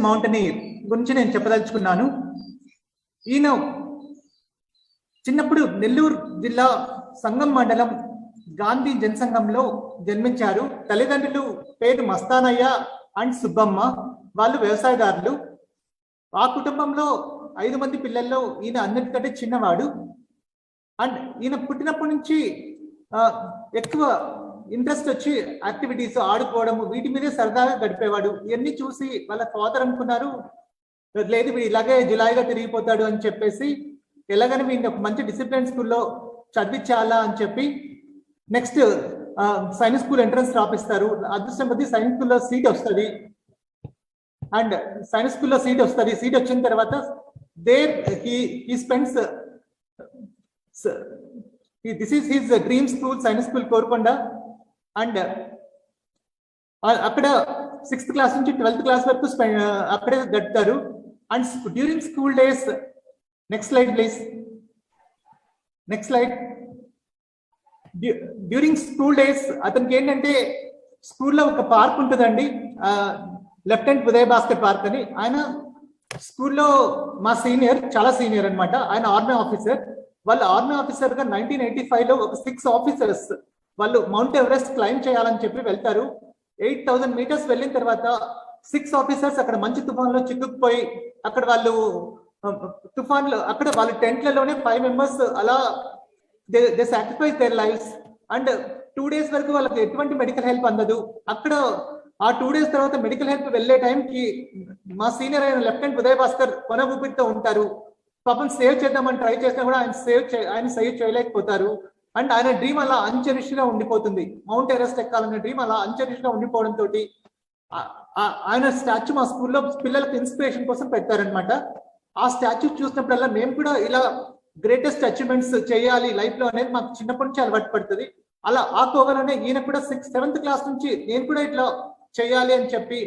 Mountaineer గురించి నేను చెప్పదలుచుకున్నాను. ఈయన చిన్నప్పుడు నెల్లూరు జిల్లా సంగం మండలం గాంధీ జనసంఘంలో జన్మించారు. తల్లిదండ్రులు పేరు మస్తానయ్య అండ్ సుబ్బమ్మ. వాళ్ళు వ్యవసాయదారులు. ఆ కుటుంబంలో 5 మంది పిల్లల్లో ఈయన అన్నిటికంటే చిన్నవాడు. అండ్ ఈయన పుట్టినప్పటి నుంచి ఎక్కువ ఇంట్రెస్ట్ వచ్చి యాక్టివిటీస్ ఆడుకోవడం వీటి మీదే సరదాగా గడిపేవాడు. ఇవన్నీ చూసి వాళ్ళ ఫాదర్ అనుకున్నారు, లేదు వీడు ఇలాగే జులాయిగా తిరిగిపోతాడు అని చెప్పేసి ఎలాగని వీడిని ఒక మంచి డిసిప్లిన్ స్కూల్లో చదివించాలా అని చెప్పి నెక్స్ట్ సైన్స్ స్కూల్ ఎంట్రన్స్ రాపిస్తారు. అదృష్టం కొద్ది సైన్స్ స్కూల్లో సీట్ వస్తుంది. అండ్ సైన్స్ స్కూల్లో సీట్ వస్తుంది. సీట్ వచ్చిన తర్వాత there he spends this is his dream school, science school Korukonda. And అక్కడ 6th క్లాస్ నుంచి 12th క్లాస్ వరకు అక్కడే గడుపుతారు. And during school days, next slide please, next slide. During school days అతనికి ఏంటంటే స్కూల్లో ఒక పార్క్ ఉంటుందండి, లెఫ్టినెంట్ ఉదయ్ భాస్కర్ పార్క్ అని. ఆయన స్కూల్లో మా సీనియర్, చాలా సీనియర్ అనమాట. ఆయన ఆర్మీ ఆఫీసర్. వాళ్ళు ఆర్మీ ఆఫీసర్ గా 1985లో ఒక 6 ఆఫీసర్స్ వాళ్ళు మౌంట్ ఎవరెస్ట్ క్లైమ్ చేయాలని చెప్పి వెళ్తారు. 8000 మీటర్స్ వెళ్ళిన తర్వాత 6 ఆఫీసర్స్ అక్కడ మంచి తుఫాన్లో చిక్కుకుపోయి అక్కడ వాళ్ళు తుఫాన్లో అక్కడ వాళ్ళ టెంట్లలోనే 5 మెంబర్స్ అలా they sacrifice there lifes. And 2 days వరకు వాళ్ళకి ఎటువంటి మెడికల్ హెల్ప్ అందదు. అక్కడ ఆ 2 days తర్వాత మెడికల్ హెల్ప్ వెళ్లే టైంకి మా సీనియర్ అయిన లెఫ్టినెంట్ ఉదయ్ భాస్కర్ కొన ఊపిరితో ఉంటారు. పాపం సేవ్ చేద్దామని ట్రై చేసినా కూడా ఆయన సేవ్ చేయలేకపోతారు. అండ్ ఆయన డ్రీమ్ అలా అంచెరిష్గా ఉండిపోతుంది. మౌంట్ ఎవరెస్ట్ ఎక్కాలనే డ్రీమ్ అలా అంచెరిష్గా ఉండిపోవడంతో ఆయన స్టాచ్యూ మా స్కూల్లో పిల్లలకు ఇన్స్పిరేషన్ కోసం పెడతారనమాట. ఆ స్టాచ్యూ చూసినప్పుడల్లా మేము కూడా ఇలా గ్రేటెస్ట్ అచీవ్మెంట్స్ చేయాలి లైఫ్ లో అనేది మాకు చిన్నప్పటి నుంచి అలవాటు పడుతుంది. అలా ఆ కోవలోనే ఈయన కూడా 7th క్లాస్ నుంచి నేను కూడా ఇట్లా చేయాలి అని చెప్పి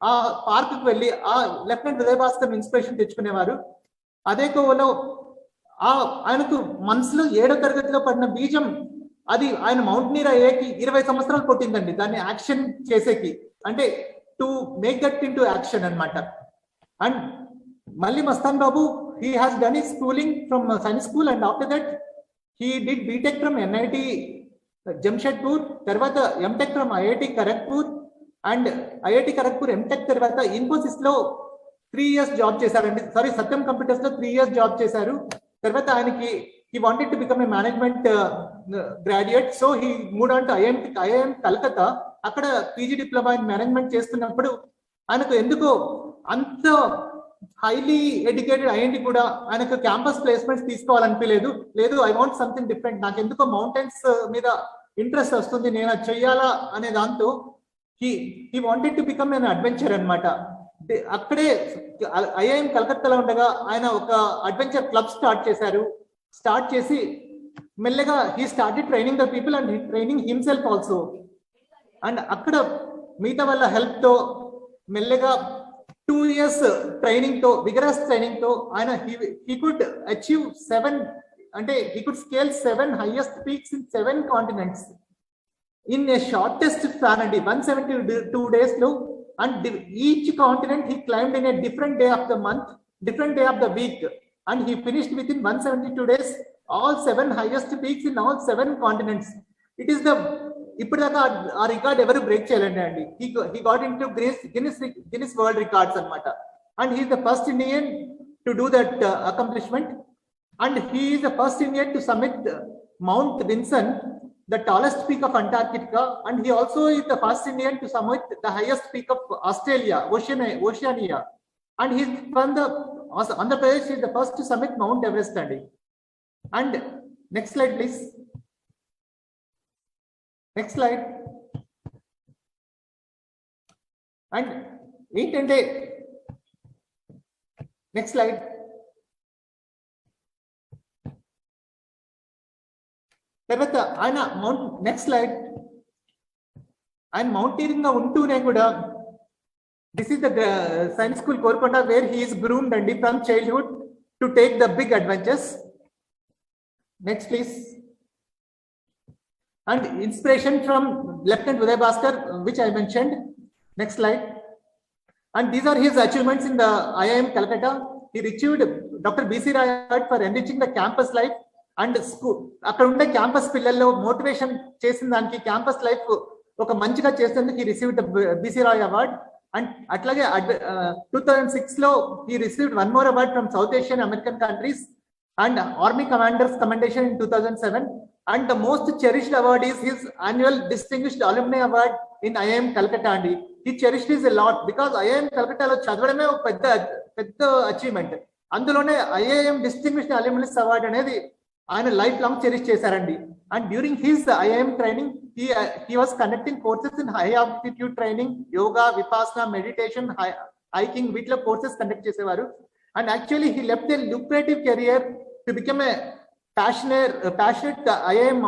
ఆ పార్క్ కు వెళ్ళి ఆ లెఫ్టినెంట్ ఉదయ్ భాస్కర్ ఇన్స్పిరేషన్ తెచ్చుకునేవారు. అదే కోవలో ఆయనకు మనసులో 7వ తరగతిలో పడిన బీజం అది ఆయన మౌంటనీర్ అయ్యేకి 20 సంవత్సరాలు కొట్టిందండి దాన్ని యాక్షన్ చేసేకి, అంటే to make that in to action అనమాట. అండ్ మళ్ళీ మస్తాన్ బాబు he has done his schooling from science school and after that he did BTech from NIT Jamshedpur, తర్వాత MTech from IIT Kharagpur and IIT Kharagpur MTech తర్వాత Infosys లో 3 years job చేశారండి. Sorry, సత్యం computers లో 3 years job చేశారు. తర్వాత ఆయనకి he wanted to become a management graduate, so he moved on to IIM Calcutta. అక్కడ PG diploma in management చేస్తున్నప్పుడు ఆయనకు ఎందుకో అంత హైలీ ఎడ్యుకేటెడ్ అయ్యింది కూడా ఆయనకు క్యాంపస్ ప్లేస్మెంట్స్ తీసుకోవాలనిపించలేదు. లేదు, ఐ వాంట్ సంథింగ్ డిఫరెంట్, నాకు ఎందుకో మౌంటైన్స్ మీద ఇంట్రెస్ట్ వస్తుంది, నేను అది చెయ్యాలా అనే దాంతో he wanted to become N adventure అనమాట. అక్కడే ఐఐఎం కలకత్తాలో ఉండగా ఆయన ఒక అడ్వెంచర్ క్లబ్ స్టార్ట్ చేశారు. స్టార్ట్ చేసి మెల్లగా he started training the people and training himself also. And అక్కడ మిగతా వాళ్ళ హెల్ప్ తో మెల్లగా 2 years ట్రైనింగ్ తో, విగరస్ ట్రైనింగ్ తో ఆయన he could achieve 7, అంటే he could scale 7 highest peaks in 7 continents in a shortest span అండి, 172 days లో. And each continent he climbed in a different day of the month, different day of the week, and he finished within 172 days all 7 highest peaks in all 7 continents. It is the ఇప్పటిదాకా ఆ record ఎవరు break చేయాలండి అండి. he got into Guinness World Records అనమాట. And he is the first Indian to do that accomplishment. And he is the first Indian to summit Mount Vinson, the tallest peak of Antarctica. And he also is the first Indian to summit the highest peak of Australia, Oceania. And he is from the Andhra Pradesh, he is the first to summit Mount Everest అండి. And next slide please. Next slide. And ఏంటంటే next slide. తర్వాత ఆయన next slide. ఆయన mountaineering గా ఉంటూనే కూడా this is the science school Korukonda where he is groomed అండి from childhood to take the big adventures. Next please. And inspiration from Lieutenant Uday Bhaskar, which I mentioned. Next slide. And these are his achievements in the IIM Calcutta. He received Dr. B.C. Rai Award for enriching the campus life and school. అక్కడ ఉండే campus పిల్లల్లో motivation చేసిన దానికి campus life ఒక మంచిగా చేసేందుకు he received the B.C. Rai Award. And అట్లాగే 2006 లో he received one more award from South Asian American countries and Army Commander's Commendation in 2007. And the most cherished award is his annual Distinguished Alumni Award in IIM Calcutta అండి. He cherished this a lot because IIM Calcutta లో చదవడమే ఒక పెద్ద achievement. అందులోనే IIM Distinguished Alumni Award అనేది ఆయన life long cherish చేశారండి. And during his IIM training he was conducting courses in high altitude training, yoga, vipassana, meditation, hiking, వీటిలో courses conduct చేసేవారు. And actually he left a lucrative career to become a passionate IIM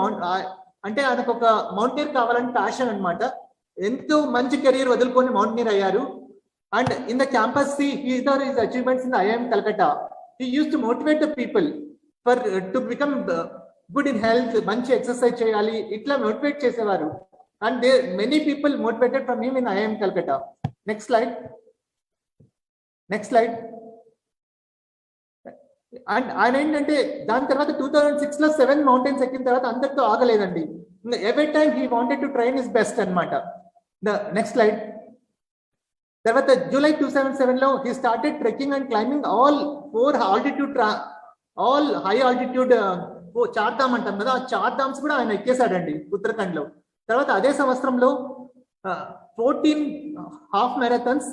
అంటే ఆయనకు ఒక mountaineer కావాలని passion అన్నమాట. ఎంతో మంచి career వదులుకొని మౌంటైనర్ అయ్యారు. And in the campus these are his achievements in IIM Calcutta. He used to motivate the people for to become good in health, మంచి ఎక్సర్సైజ్ చేయాలి, ఇట్లా మోటివేట్ చేసేవారు. And many people motivated from him in IIM Calcutta. Next slide. And ఆయన ఏంటంటే దాని తర్వాత 2006 లో 7 mountains ఎక్కిన తర్వాత అందరితో ఆగలేదండి. Every time he wanted to train his best అన్నమాట. Next slide. తర్వాత జూలై 2007 లో he started trekking and climbing all high altitude Chardham అంటాం కదా, ఆ చార్ధామ్స్ కూడా ఆయన ఎక్కేశాడండి ఉత్తరాఖండ్ లో. తర్వాత అదే సంవత్సరంలో 14 హాఫ్ మ్యారథాన్స్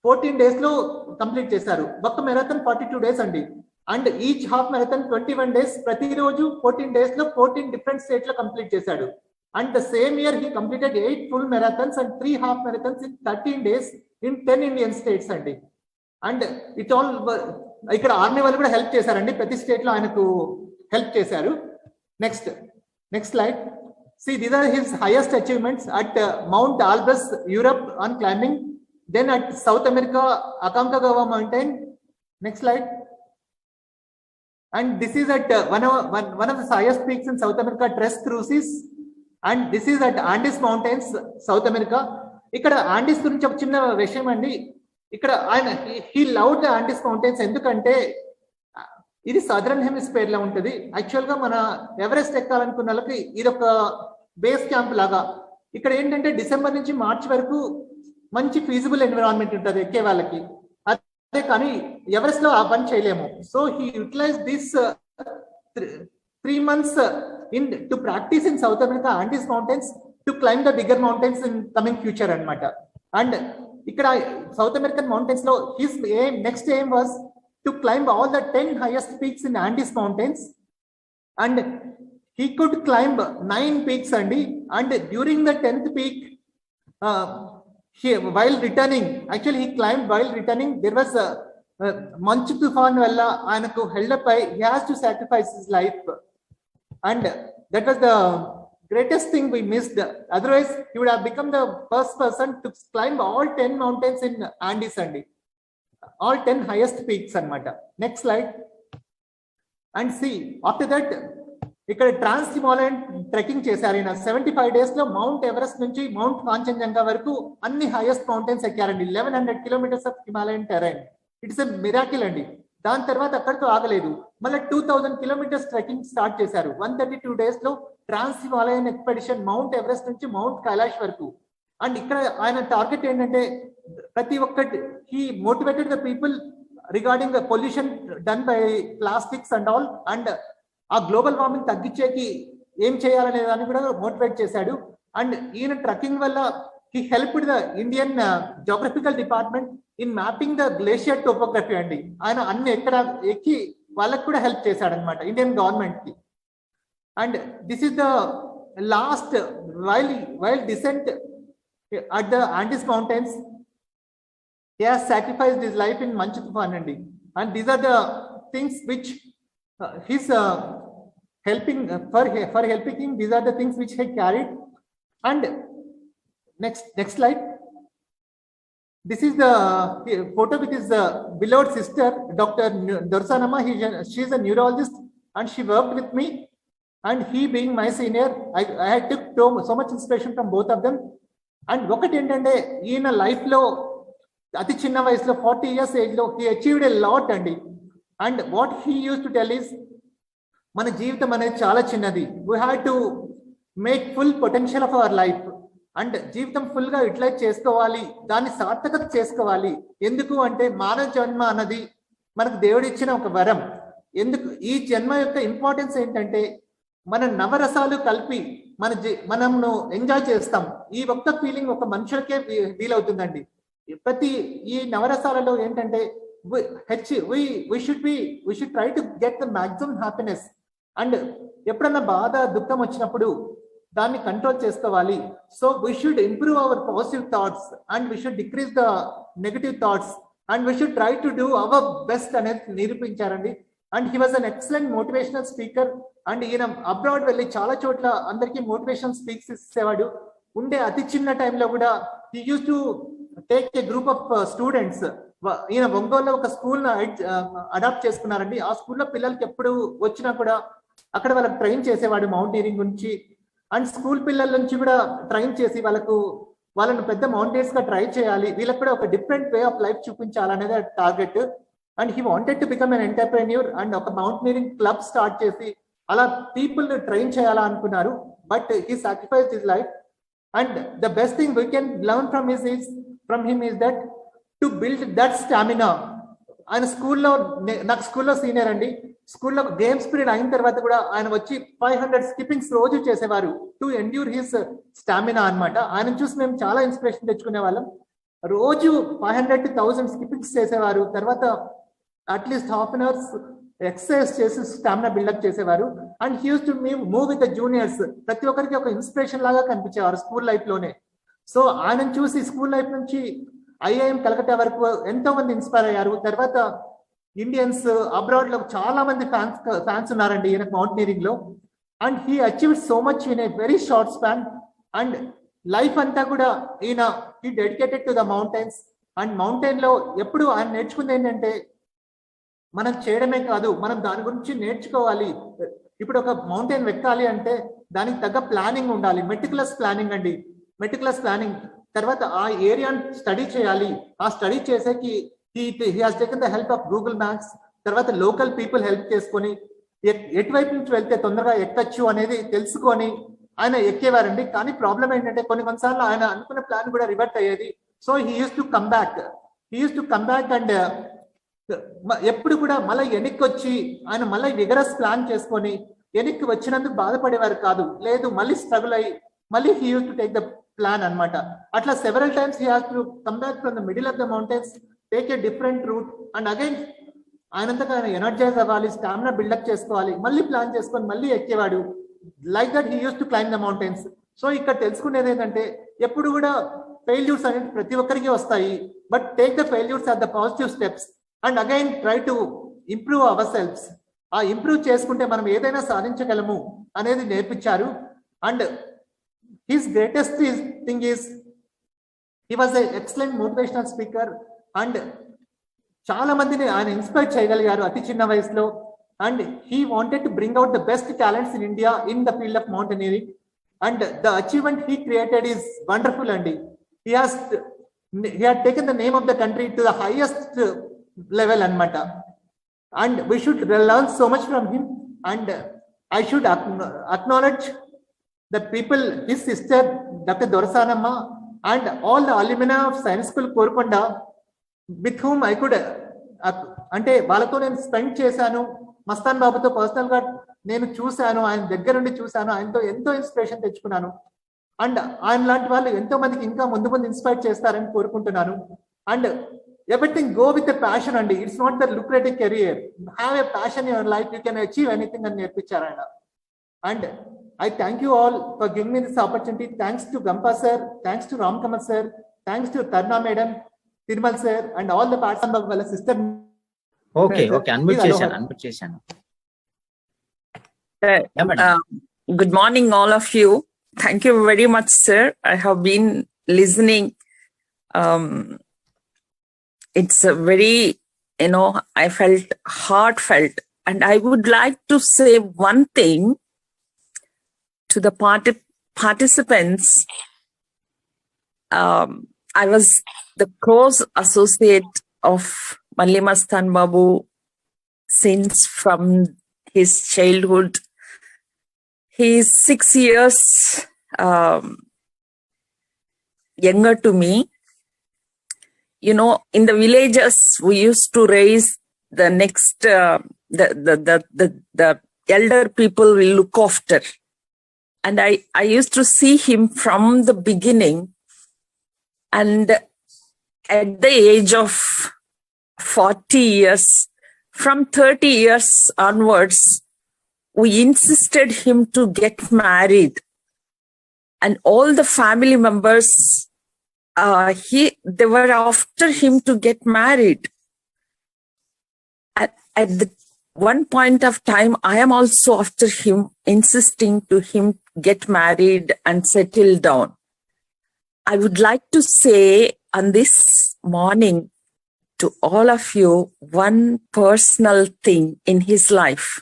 14 days లో కంప్లీట్ చేశారు. ఒక్క మ్యారథాన్ 42 days అండి. And each half marathon 21 days, ప్రతిరోజు 14 days లో 14 డిఫరెంట్ స్టేట్ లో కంప్లీట్ చేశాడు. And the same year he completed 8 full marathons and 3 half marathons in 13 days in 10 Indian states అండి. And it all ఇక్కడ army వాళ్ళు కూడా help చేశారండి, ప్రతి స్టేట్ లో ఆయనకు హెల్ప్ చేశారు. Next slide. See, these are his highest achievements at Mount Albus, Europe on climbing. Then at South America, Aconcagua mountain. Next slide. And this is at one of the highest peaks in South America, Tres Cruces. And this is at Andes Mountains, South America. ఇక్కడ Andes గురించి ఒక చిన్న విషయం అండి. ఇక్కడ ఆయన he loved the Andes Mountains ఎందుకంటే ఇది సదరన్ హెమిస్ఫియర్ లో ఉంటుంది. యాక్చువల్ గా మన ఎవరెస్ట్ ఎక్కాలనుకున్న వాళ్ళకి ఇది ఒక బేస్ క్యాంప్ లాగా. ఇక్కడ ఏంటంటే డిసెంబర్ నుంచి మార్చ్ వరకు మంచి ఫీజిబుల్ ఎన్విరాన్మెంట్ ఉంటుంది ఎక్కే వాళ్ళకి. అదే కానీ ఎవరెస్ట్ లో ఆ పని చేయలేము. So he utilize this 3 months to practice in South America Andes mountains to climb the bigger mountains in coming future అన్నమాట. అండ్ ఇక్కడ సౌత్ అమెరికన్ మౌంటైన్స్ లో his next aim was to climb all the 10 highest peaks in Andes Mountains, and he could climb 9 peaks andi. And during the 10th peak, while returning, actually he climbed while returning, there was a Manchu Tufan valla ayanaku held up by, he has to sacrifice his life, and that was the greatest thing we missed. Otherwise he would have become the first person to climb all 10 mountains in Andes andi, all 10 highest peaks అన్నమాట. Next slide. And see after that ఇక్కడ trans Himalayan trekking చేశారు. ఈయన 75 days లో mount Everest నుంచి mount Kanchenjunga వరకు అన్ని highest mountains ఎక్కారండి. 1100 kilometers of Himalayan terrain. It's a miracle అండి. దాని తర్వాత అక్కడితో ఆగలేదు, మళ్ళీ 2000 kilometers ట్రెక్కింగ్ స్టార్ట్ చేశారు. 132 days లో ట్రాన్స్ హిమాలయన్ ఎక్స్పెడిషన్ మౌంట్ ఎవరెస్ట్ నుంచి మౌంట్ కైలాష్ వరకు. అండ్ ఇక్కడ ఆయన టార్గెట్ ఏంటంటే ప్రతి ఒక్కటి he motivated the people regarding the pollution done by plastics and all, and ఆ గ్లోబల్ వార్మింగ్ తగ్గించేకి ఏం చేయాలనే దాన్ని కూడా మోటివేట్ చేశాడు. అండ్ ఈయన ట్రెక్కింగ్ వల్ల he helped the Indian geographical department in mapping the glacier topography అండి. ఆయన అన్ని ఎక్కడ ఎక్కి వాళ్ళకి కూడా హెల్ప్ చేశాడు అనమాట ఇండియన్ గవర్నమెంట్ కి. And this is the last while descent at the Andes Mountains, he has sacrificed his life in Manchu Tufan andi. And these are the things which his helping for helping him, these are the things which he carried. And next slide. This is the photo with his beloved sister, Dr. Dorsanama. She is a neurologist and she worked with me, and he being my senior, I took so much inspiration from both of them. And ఒకటి ఏంటంటే ఈయన life లో అతి చిన్న వయసులో 40 years ఏజ్లో he achieved a lot అండి. And what he use to tell is, మన జీవితం అనేది చాలా చిన్నది, we have to make full potential of our life. And జీవితం ఫుల్ గా యూటిలైజ్ చేసుకోవాలి, దాన్ని సార్థకత చేసుకోవాలి. ఎందుకు అంటే మానవ జన్మ అన్నది మనకు దేవుడు ఇచ్చిన ఒక వరం. ఎందుకు ఈ జన్మ యొక్క ఇంపార్టెన్స్ ఏంటంటే, మన నవరసాలు కలిపి మనము ఎంజాయ్ చేస్తాం. ఈ ఒక్క ఫీలింగ్ ఒక మనుషులకే వీలవుతుందండి. ప్రతి ఈ నవరసాలలో ఏంటంటే we should try to get the maximum happiness. అండ్ ఎప్పుడన్నా బాధ దుఃఖం వచ్చినప్పుడు దాన్ని కంట్రోల్ చేసుకోవాలి. So we should improve our positive thoughts and we should decrease the negative thoughts and we should try to do our best అనేది నిరూపించారండి. And he was an excellent motivational speaker. And ఈయన abroad వెళ్ళి చాలా చోట్ల అందరికీ motivational speaks ఇచ్చేవాడు. ఉండే అతి చిన్న టైంలో కూడా he use to take a group of students. ఈయన ఒంగోలులో ఒక స్కూల్ అడాప్ట్ చేసుకున్నారండి. ఆ స్కూల్లో పిల్లలకి ఎప్పుడు వచ్చినా కూడా అక్కడ వాళ్ళకి ట్రైన్ చేసేవాడు మౌంటైనింగ్ గురించి. అండ్ స్కూల్ పిల్లల నుంచి కూడా ట్రైన్ చేసి వాళ్ళను పెద్ద మౌంటైనర్స్ గా ట్రై చేయాలి, వీళ్ళకి కూడా ఒక డిఫరెంట్ వే ఆఫ్ లైఫ్ చూపించాలనేది target. And he wanted to become an entrepreneur and ఒక మౌంటైనరింగ్ క్లబ్ స్టార్ట్ చేసి అలా పీపుల్ ట్రైన్ చేయాలా అనుకున్నారు. But he sacrificed his life. And the best thing we can learn from him is that to build that stamina. ఆయన నాకు స్కూల్లో senior అండి. స్కూల్లో గేమ్స్ పీరియడ్ అయిన తర్వాత కూడా ఆయన వచ్చి 500 స్కిప్పింగ్స్ రోజు చేసేవారు టు ఎండ్యూర్ హిస్ స్టామినా అనమాట. ఆయన చూసి మేము చాలా ఇన్స్పిరేషన్ తెచ్చుకునే వాళ్ళం. రోజు 500 to 1000 స్కిప్పింగ్స్ చేసేవారు. తర్వాత at least half an hours exercise చేసి స్టామినా బిల్డప్ చేసేవారు. And he use to move with the juniors. ప్రతి ఒక్కరికి ఒక ఇన్స్పిరేషన్ లాగా కనిపించేవారు స్కూల్ లైఫ్ లోనే. సో ఆయన చూసి స్కూల్ లైఫ్ నుంచి ఐఐఎం కలకత్తా వరకు ఎంతో మంది ఇన్స్పైర్ అయ్యారు. తర్వాత ఇండియన్స్ అబ్రాడ్ లో చాలా మంది ఫ్యాన్స్ ఉన్నారండి ఈయన మౌంటైనరింగ్ లో. And he achieved so much in a very short span. And life అంతా కూడా ఈయన he dedicated to the mountains. And mountain లో ఎప్పుడు ఆయన నేర్చుకుంది ఏంటంటే, మనం చేయడమే కాదు, మనం దాని గురించి నేర్చుకోవాలి. ఇప్పుడు ఒక మౌంటైన్ ఎక్కాలి అంటే దానికి తగ్గ ప్లానింగ్ ఉండాలి, మెటికులస్ ప్లానింగ్ అండి. మెటికులస్ ప్లానింగ్ తర్వాత ఆ ఏరియాని స్టడీ చేయాలి. ఆ స్టడీ చేసేకి he has taken the help of Google Maps. తర్వాత లోకల్ పీపుల్ హెల్ప్ చేసుకొని ఎటువైపు నుంచి వెళ్తే తొందరగా ఎక్కచ్చు అనేది తెలుసుకొని ఆయన ఎక్కేవారండి. కానీ ప్రాబ్లం ఏంటంటే కొన్నిసార్లు ఆయన అనుకున్న ప్లాన్ కూడా రివర్ట్ అయ్యేది. So he use to come back and ఎప్పుడు కూడా మళ్ళీ వెనక్కి వచ్చి ఆయన మళ్ళీ విగరస్ ప్లాన్ చేసుకొని వెనక్కి వచ్చినందుకు బాధపడేవారు కాదు. లేదు, మళ్ళీ స్ట్రగుల్ అయ్యి మళ్ళీ he use to take the plan అనమాట. అట్లా several times he has to come back from the middle of the mountains, take a different route. And again ఆయనంతగా ఆయన ఎనర్జైజ్ అవ్వాలి, స్టామినా బిల్డప్ చేసుకోవాలి, మళ్ళీ ప్లాన్ చేసుకొని మళ్ళీ ఎక్కేవాడు. Like that he use to climb the mountains. So ఇక్కడ తెలుసుకునేది ఏంటంటే, ఎప్పుడు కూడా ఫెయిల్యూర్స్ అనేది ప్రతి ఒక్కరికి వస్తాయి. But take the failures are the positive steps and again try to improve our selfs. ఆ ఇంప్రూవ్ చేసుకుంటే మనం ఏదైనా సాధించగలము అనేది నేర్పించారు. And his greatest thing is he was a excellent motivational speaker. And చాలా మందిని ఆయన ఇన్స్పైర్ చేయగలిగారు అతి చిన్న వయసులో. And he wanted to bring out the best talents in India in the field of mountaineering. And the achievement he created is wonderful అండి. He had taken the name of the country to the highest level anamata. And we should learn so much from him. And I should acknowledge the people, his sister Dr. Dorasanamma and all the alumni of Science School Korukonda, with whom I could అంటే వాళ్ళతో నేను spend చేశాను. మస్తాన్ బాబుతో personal గా నేను చూశాను, ఆయన దగ్గర నుండి చూశాను, ఆయనతో ఎంతో ఇన్స్పిరేషన్ తెచ్చుకున్నాను. అండ్ ఆయన లాంటి వాళ్ళు ఎంతో మందికి ఇంకా ముందు ఇన్స్పైర్ చేస్తారని కోరుకుంటున్నాను. And everything go with a passion అండి. It's not the lucrative career, have a passion in your life, you can achieve anything అని నేర్పించారు ఆయన. అండ్ I thank you all for giving me this opportunity. Thanks to Gampa sir, thanks to Ram Kamal sir, thanks to Tarna madam, Tirmal sir, and all the parts of our sister. Okay, unmute chesanu. Good morning all of you. Thank you very much sir. I have been listening. It's a very, I felt heartfelt, and I would like to say one thing to the participants. I was the close associate of Malli Mastan Babu since from his childhood. He is 6 years younger to me. You know, in the villages, we used to raise the next, the elder people will look after. And I used to see him from the beginning. And at the age of 40 years, from 30 years onwards, we insisted him to get married. And all the family members, they were after him to get married. At the one point of time, I am also after him, insisting to him get married and settle down. I would like to say on this morning to all of you one personal thing in his life.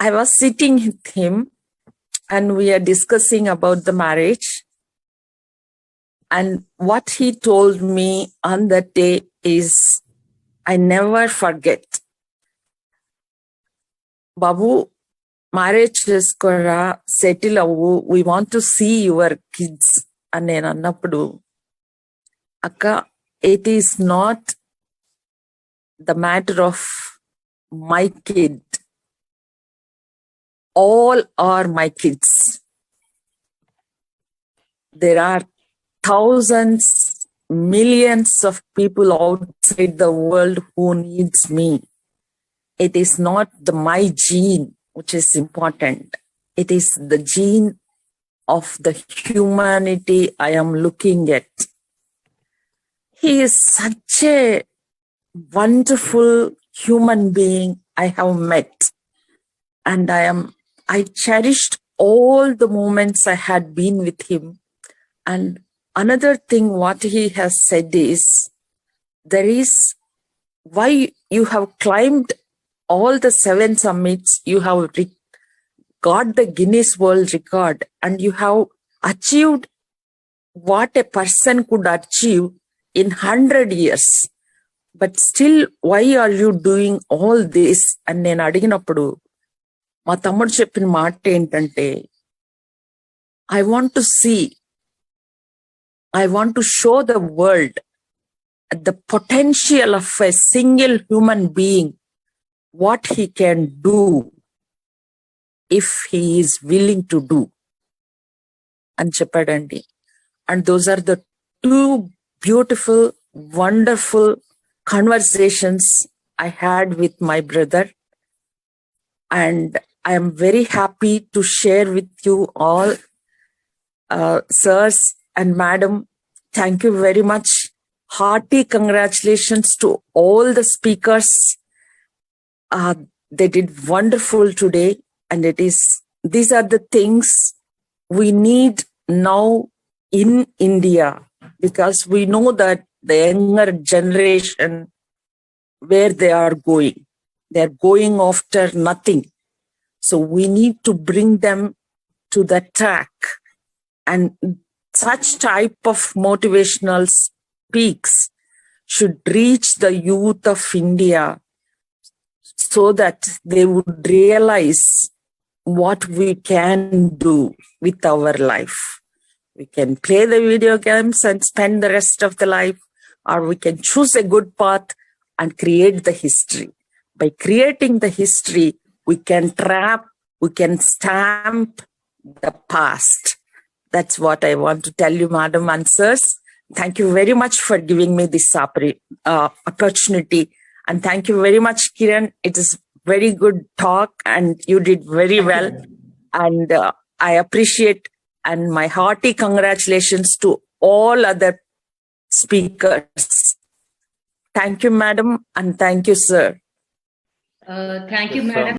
I was sitting with him and we are discussing about the marriage. And what he told me on that day is, I never forget. Babu, marriage cheskora, settle avu, we want to see your kids. And nenu annappudu, akka, it is not the matter of my kid. All are my kids. There are thousands, millions of people outside the world who needs me. It is not my gene which is important. It is the gene of the humanity I am looking at. He is such a wonderful human being I have met. And I cherished all the moments I had been with him. And another thing what he has said is, there is why you have climbed all the 7 summits, you have got the Guinness World Record, and you have achieved what a person could achieve in 100 years. But still, why are you doing all this? And nenu adiginappudu మా తమ్ముడు చెప్పిన మాట ఏంటంటే, I want to show the world the potential of a single human being, what he can do if he is willing to do. అని చెప్పాడండి. And those are the 2 beautiful, wonderful conversations I had with my brother. And I am very happy to share with you all, sirs and madam. Thank you very much. Hearty congratulations to all the speakers. They did wonderful today. And these are the things we need now in India, because we know that the younger generation, where they are going. They're going after nothing. So we need to bring them to the track. And such type of motivational speaks should reach the youth of India so that they would realize what we can do with our life. We can play the video games and spend the rest of the life, or we can choose a good path and create the history. By creating the history, we can stamp the past. That's what I want to tell you, madam and sirs. Thank you very much for giving me this opportunity. And thank you very much, Kiran. It is very good talk and you did very well. And I appreciate, and my hearty congratulations to all other speakers. Thank you, madam, and thank you, sir. Thank you, Yes, madam.